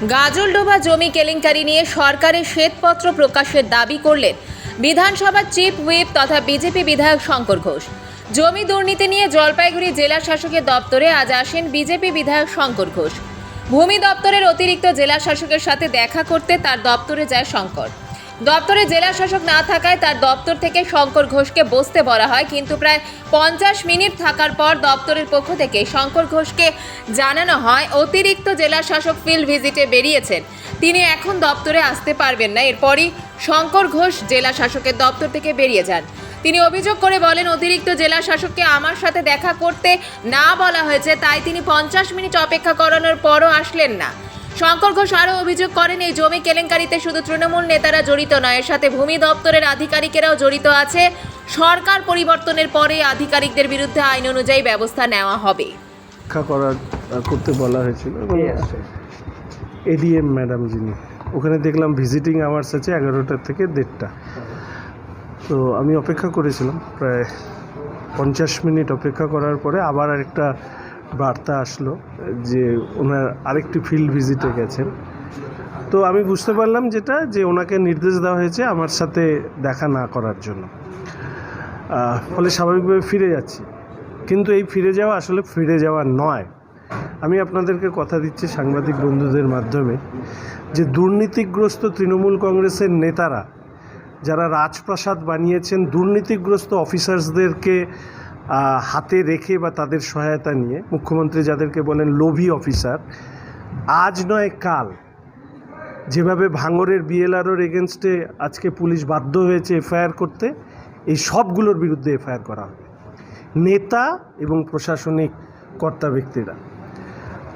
গাজলডোবা জমি কেলেঙ্কারি নিয়ে সরকারের শ্বেতপত্র প্রকাশের দাবি করলেন বিধানসভার চিফ হুইপ তথা বিজেপি বিধায়ক শঙ্কর ঘোষ। জমি দুর্নীতি নিয়ে জলপাইগুড়ি জেলা শাসকের দপ্তরে আজ আসেন বিজেপি বিধায়ক শঙ্কর ঘোষ। ভূমি দপ্তরের অতিরিক্ত জেলা শাসকের সাথে দেখা করতে তার দপ্তরে যায় শঙ্কর। দপ্তরে জেলা শাসক না থাকায় তার দপ্তর থেকে শঙ্কর ঘোষকে বসতে বলা হয়, কিন্তু প্রায় 50 মিনিট থাকার পর দপ্তরের পক্ষ থেকে শঙ্কর ঘোষকে জানানো হয় অতিরিক্ত জেলা শাসক ফিল্ড ভিজিটে বেরিয়েছেন, তিনি এখন দপ্তরে আসতে পারবেন না। এরপরই শঙ্কর ঘোষ জেলা শাসকের দপ্তর থেকে বেরিয়ে যান। তিনি অভিযোগ করে বলেন, অতিরিক্ত জেলা শাসককে আমার সাথে দেখা করতে না বলা হয়েছে, তাই তিনি 50 মিনিট অপেক্ষা করানোর পরও আসলেন না। শঙ্কর ঘোষ আরও অভিযোগ করেন, এই জমি কেলেঙ্কারিতে শুধু তৃণমূল নেতারা জড়িত নয়, এর সাথে ভূমি দপ্তরের আধিকারিকেরাও জড়িত আছে। সরকার পরিবর্তনের পরে আধিকারিকদের বিরুদ্ধে আইন অনুযায়ী ব্যবস্থা নেওয়া হবে। করতে বলা হয়েছিল এবং এডিএম ম্যাডাম যিনি ওখানে দেখলাম ভিজিটিং আওয়ার্স আছে 11টা থেকে 1:30। তো আমি অপেক্ষা করেছিলাম প্রায় 50 মিনিট। অপেক্ষা করার পরে আবার আরেকটা বার্তা আসলো যে ওনার আরেকটি ফিল্ড ভিজিটে গেছেন। তো আমি বুঝতে পারলাম যে ওনাকে নির্দেশ দেওয়া হয়েছে আমার সাথে দেখা না করার জন্য। ফলে স্বাভাবিকভাবে ফিরে যাচ্ছি, কিন্তু এই ফিরে যাওয়া আসলে ফিরে যাওয়া নয়। আমি আপনাদেরকে কথা দিচ্ছি সাংবাদিক বন্ধুদের মাধ্যমে যে দুর্নীতিগ্রস্ত তৃণমূল কংগ্রেসের নেতারা যারা রাজপ্রাসাদ বানিয়েছেন, দুর্নীতিগ্রস্ত অফিসার্সদেরকে হাতে রেখে বা তাদের সহায়তা নিয়ে, মুখ্যমন্ত্রী যাদেরকে বলেন লোভী অফিসার, আজ নয় কাল যেভাবে ভাঙড়ের বিএলআরওর এগেনস্টে আজকে পুলিশ বাধ্য হয়েছে এফআইআর করতে, এই সবগুলোর বিরুদ্ধে এফআইআর করা হবে, নেতা এবং প্রশাসনিক কর্তা ব্যক্তিরা।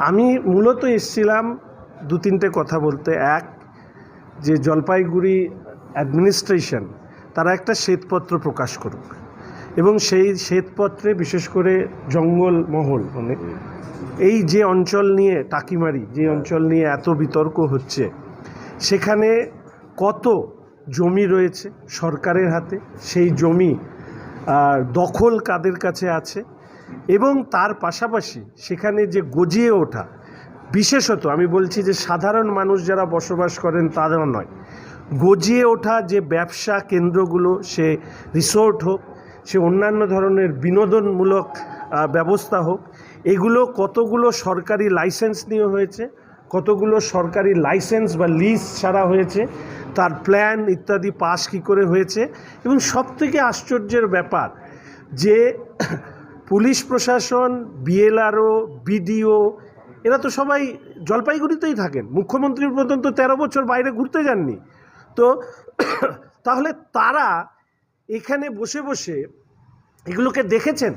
আমি মূলত এসেছিলাম 2-3টে কথা বলতে। এক, যে জলপাইগুড়ি অ্যাডমিনিস্ট্রেশন তারা একটা শ্বেতপত্র প্রকাশ করুক এবং সেই শ্বেতপত্রে বিশেষ করে জঙ্গলমহল, মানে এই যে অঞ্চল নিয়ে টাকিমারি, যে অঞ্চল নিয়ে এত বিতর্ক হচ্ছে, সেখানে কত জমি রয়েছে সরকারের হাতে, সেই জমি দখল কাদের কাছে আছে, এবং তার পাশাপাশি সেখানে যে গজিয়ে ওঠা, বিশেষত আমি বলছি যে সাধারণ মানুষ যারা বসবাস করেন তাদেরও নয়, গজিয়ে ওঠা যে ব্যবসা কেন্দ্রগুলো, সে রিসোর্ট হোক, সে অন্যান্য ধরনের বিনোদনমূলক ব্যবস্থা হোক, এগুলো কতগুলো সরকারি লাইসেন্স নিয়ে হয়েছে, কতগুলো সরকারি লাইসেন্স বা লিজ ছাড়া হয়েছে, তার প্ল্যান ইত্যাদি পাস কী করে হয়েছে। এবং সবথেকে আশ্চর্যের ব্যাপার যে পুলিশ প্রশাসন, বিএলআরও, বিডিও, এরা তো সবাই জলপাইগুড়িতেই থাকেন। মুখ্যমন্ত্রীর মতন তো 13 বছর বাইরে ঘুরতে যাননি। তো তাহলে তারা এখানে বসে বসে এগুলোকে দেখেছেন,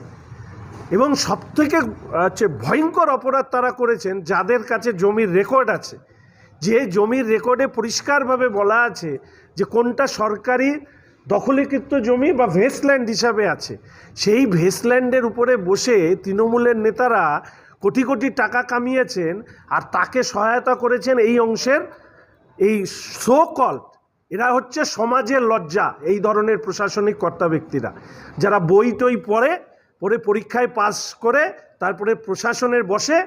এবং সবথেকে ভয়ঙ্কর অপরাধ তারা করেছেন যাদের কাছে জমির রেকর্ড আছে, যে জমির রেকর্ডে পরিষ্কারভাবে বলা আছে যে কোনটা সরকারি দখলীকৃত জমি বা ভেস্টল্যান্ড হিসাবে আছে, সেই ভেস্টল্যান্ডের উপরে বসে তৃণমূলের নেতারা কোটি কোটি টাকা কামিয়েছেন আর তাকে সহায়তা করেছেন এই অংশের এই সো কল্ড, এরা হচ্ছে সমাজের লজ্জা, এই ধরনের প্রশাসনিক কর্তা ব্যক্তিরা যারা বই টই পড়ে পরীক্ষায় পাস করে তারপরে প্রশাসনের বসে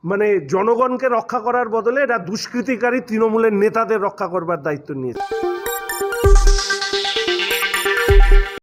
মানে জনগণকে রক্ষা করার বদলে এরা দুষ্কৃতিকারী তৃণমূলের নেতাদের রক্ষা করবার দায়িত্ব নিয়েছে।